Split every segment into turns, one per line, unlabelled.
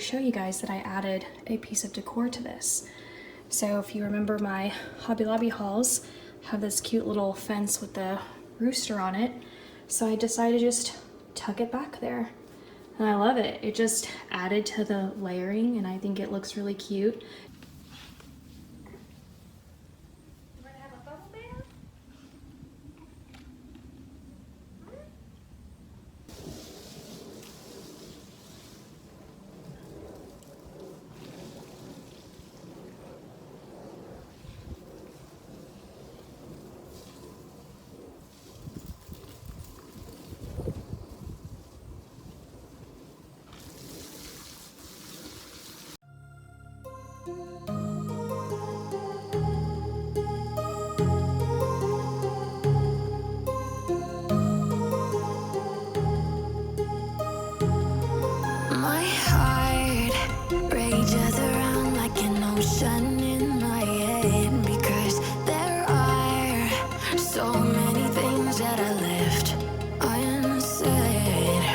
show you guys that I added a piece of decor to this. So if you remember my Hobby Lobby hauls, I have this cute little fence with the rooster on it. So I decided to just tuck it back there. And I love it. It just added to the layering and I think it looks really cute.
My heart rages around like an ocean in my head, because there are so many things that I left unsaid.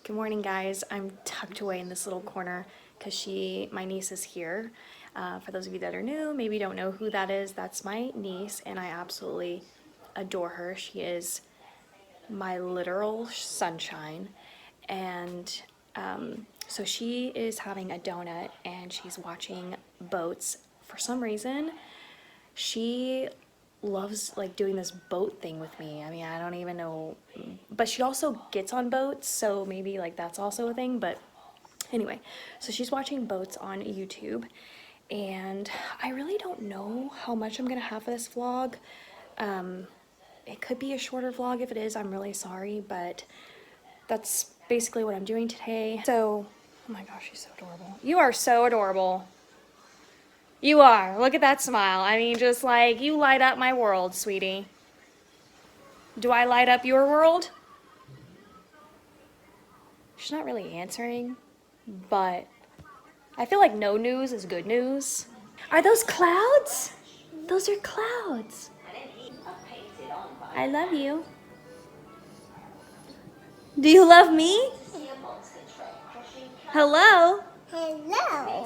Good morning, guys. I'm tucked away in this little corner because my niece is here. For those of you that are new, maybe don't know who that is, that's my niece and I absolutely adore her. She is my literal sunshine. And so she is having a donut and she's watching boats. For some reason, she loves like doing this boat thing with me. I mean, I don't even know, but she also gets on boats, so maybe like that's also a thing. But anyway, so she's watching boats on YouTube and I really don't know how much I'm gonna have for this vlog. It could be a shorter vlog. If it is, I'm really sorry, but that's basically what I'm doing today. So, oh my gosh, she's so adorable. You are so adorable. You are. Look at that smile. I mean, just like, you light up my world, sweetie. Do I light up your world? She's not really answering, but I feel like no news is good news. Are those clouds? Those are clouds. I love you. Do you love me? Hello?
Hello.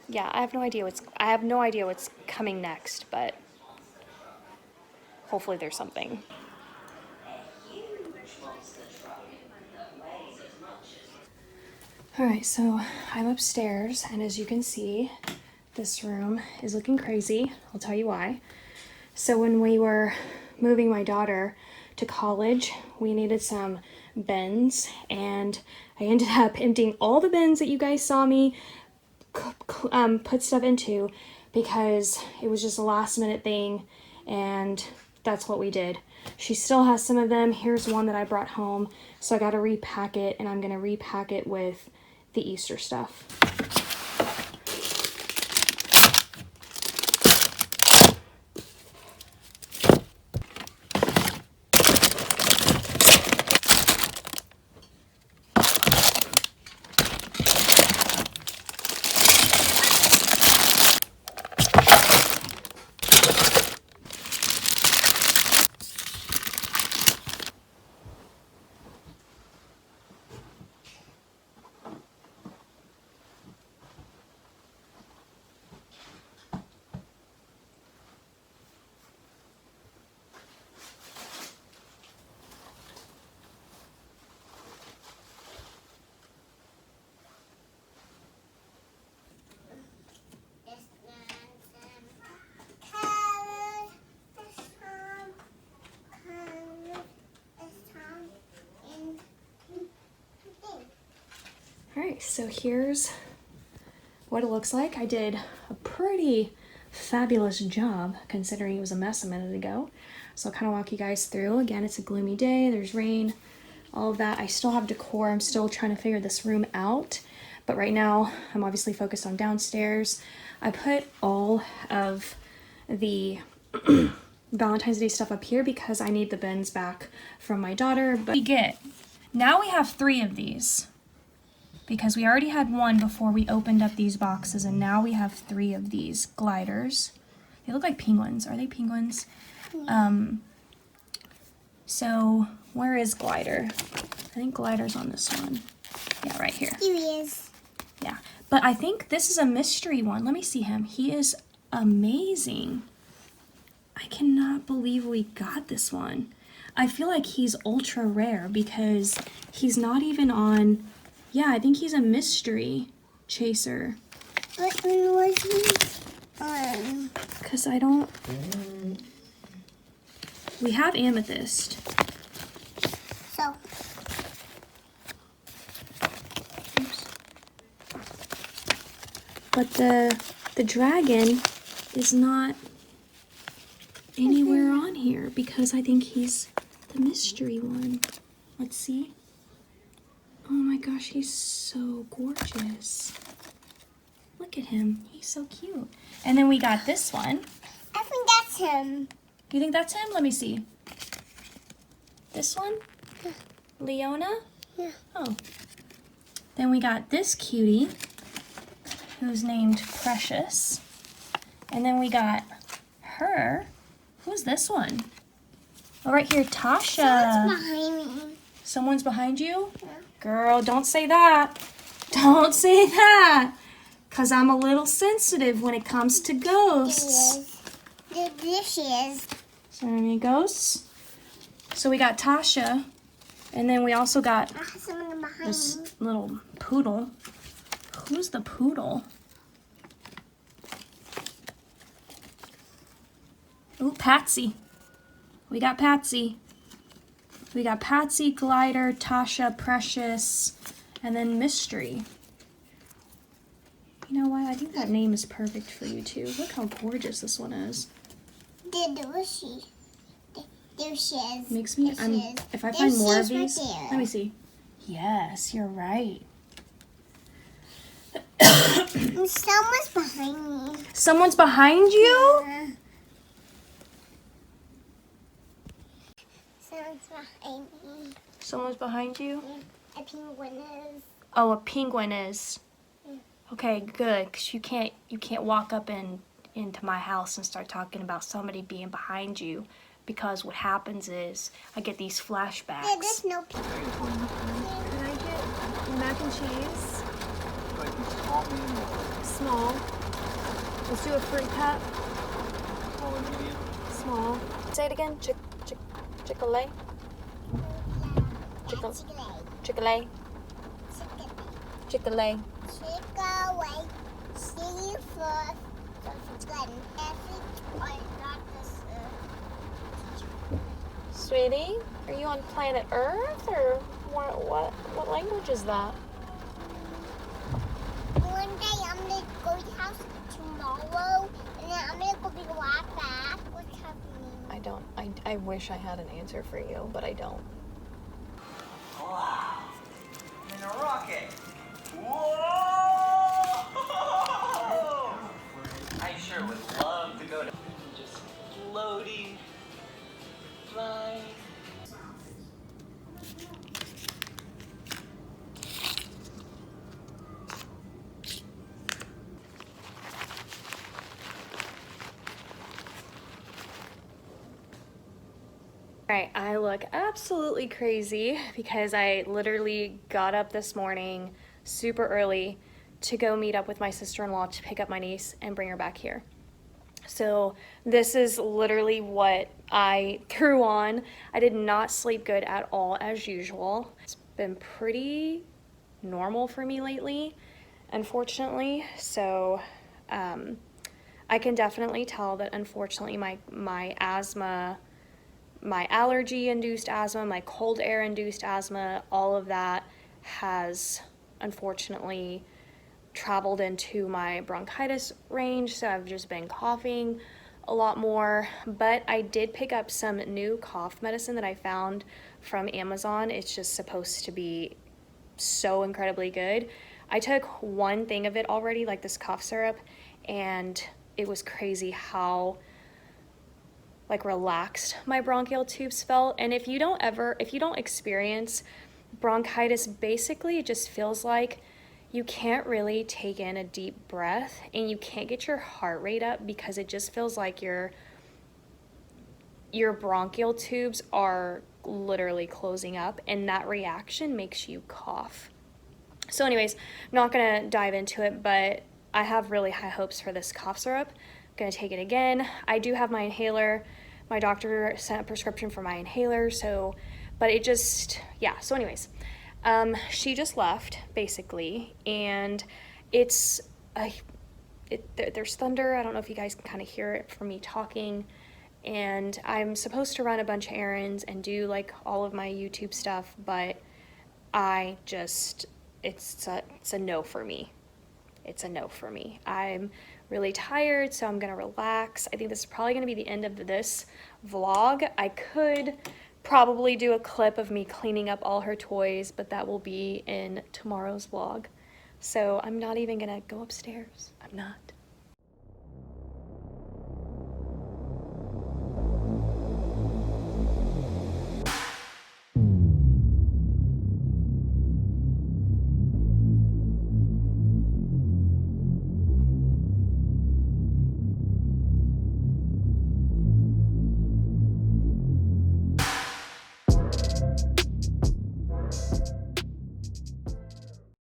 Yeah, I have no idea what's coming next, but hopefully there's something. All right, so I'm upstairs, and as you can see, this room is looking crazy. I'll tell you why. So when we were moving my daughter to college, we needed some bins, and I ended up emptying all the bins that you guys saw me put stuff into because it was just a last minute thing, and that's what we did. She still has some of them. Here's one that I brought home, so I got to repack it, and I'm going to repack it with the Easter stuff. Alright, so here's what it looks like. I did a pretty fabulous job considering it was a mess a minute ago. So I'll kind of walk you guys through. Again, it's a gloomy day, there's rain, all of that. I still have decor, I'm still trying to figure this room out. But right now, I'm obviously focused on downstairs. I put all of the Valentine's Day stuff up here because I need the bins back from my daughter. But now we have 3 of these because we already had 1 before we opened up these boxes, and now we have 3 of these gliders. They look like penguins. Are they penguins? So where is Glider? I think Glider's on this one. Yeah, right here.
Here he is.
Yeah, but I think this is a mystery one. Let me see him. He is amazing. I cannot believe we got this one. I feel like he's ultra rare because he's not even on, yeah, I think he's a mystery chaser.
What was he on?
Because I don't, we have amethyst.
So,
Oops. But the dragon is not anywhere on here because I think he's the mystery one. Let's see. Oh my gosh, he's so gorgeous. Look at him. He's so cute. And then we got this one.
I think that's him.
You think that's him? Let me see. This one? Leona?
Yeah.
Oh. Then we got this cutie who's named Precious. And then we got her. Who's this one? Oh, right here, Tasha.
Someone's behind me.
Someone's behind you?
Yeah.
Girl, don't say that. Don't say that. Because I'm a little sensitive when it comes to ghosts.
There she is.
So many ghosts. So we got Tasha. And then we also got
I have someone behind
this
me.
little poodle. Who's the poodle? Ooh, Patsy. We got Patsy. We got Patsy, Glider, Tasha, Precious, and then Mystery. You know what? I think that name is perfect for you too. Look how gorgeous this one is.
There she. There she is.
Makes me,
There she is.
if I
There
find
she
more of
is right
these,
there.
let me see. Yes, you're right.
And someone's behind me.
Someone's behind you?
Yeah. Someone's behind me.
Someone's behind you?
A penguin is.
Oh, a penguin is.
Yeah.
Okay, good, because you can't walk up into my house and start talking about somebody being behind you, because what happens is I get these flashbacks.
Yeah, there's no penguin.
Can I get mac and cheese? Small. Let's do a fruit cup. Small.
Say it again. Chick-fil-A. Chick-fil-A.
Chick-fil-A.
Chick-fil-A.
Chick-fil-A. See you first. Good. I got this.
Sweetie, are you on planet Earth or what language is that?
One day I'm gonna go to your house tomorrow, and then I'm gonna go be right back. What's happening?
I wish I had an answer for you, but I don't.
Wow. I'm in a rocket. Whoa! I sure would love to go to just floating, flying.
Alright, I look absolutely crazy because I literally got up this morning super early to go meet up with my sister-in-law to pick up my niece and bring her back here. So this is literally what I threw on. I did not sleep good at all as usual. It's been pretty normal for me lately, unfortunately. So I can definitely tell that unfortunately my asthma, my allergy-induced asthma, my cold air-induced asthma, all of that has unfortunately traveled into my bronchitis range, so I've just been coughing a lot more. But I did pick up some new cough medicine that I found from Amazon. It's just supposed to be so incredibly good. I took one thing of it already, like this cough syrup, and it was crazy how like relaxed my bronchial tubes felt. And if you don't experience bronchitis, basically it just feels like you can't really take in a deep breath and you can't get your heart rate up because it just feels like your bronchial tubes are literally closing up, and that reaction makes you cough. So anyways, I'm not gonna dive into it, but I have really high hopes for this cough syrup. I'm gonna take it again. I do have my inhaler. My doctor sent a prescription for my inhaler, so, but it just, yeah, so anyways, she just left, basically, and there's thunder. I don't know if you guys can kind of hear it from me talking, and I'm supposed to run a bunch of errands and do like all of my YouTube stuff, but it's a no for me. It's a no for me. I'm really tired, so I'm gonna relax. I think this is probably gonna be the end of this vlog. I could probably do a clip of me cleaning up all her toys, but that will be in tomorrow's vlog. So I'm not even gonna go upstairs. I'm not.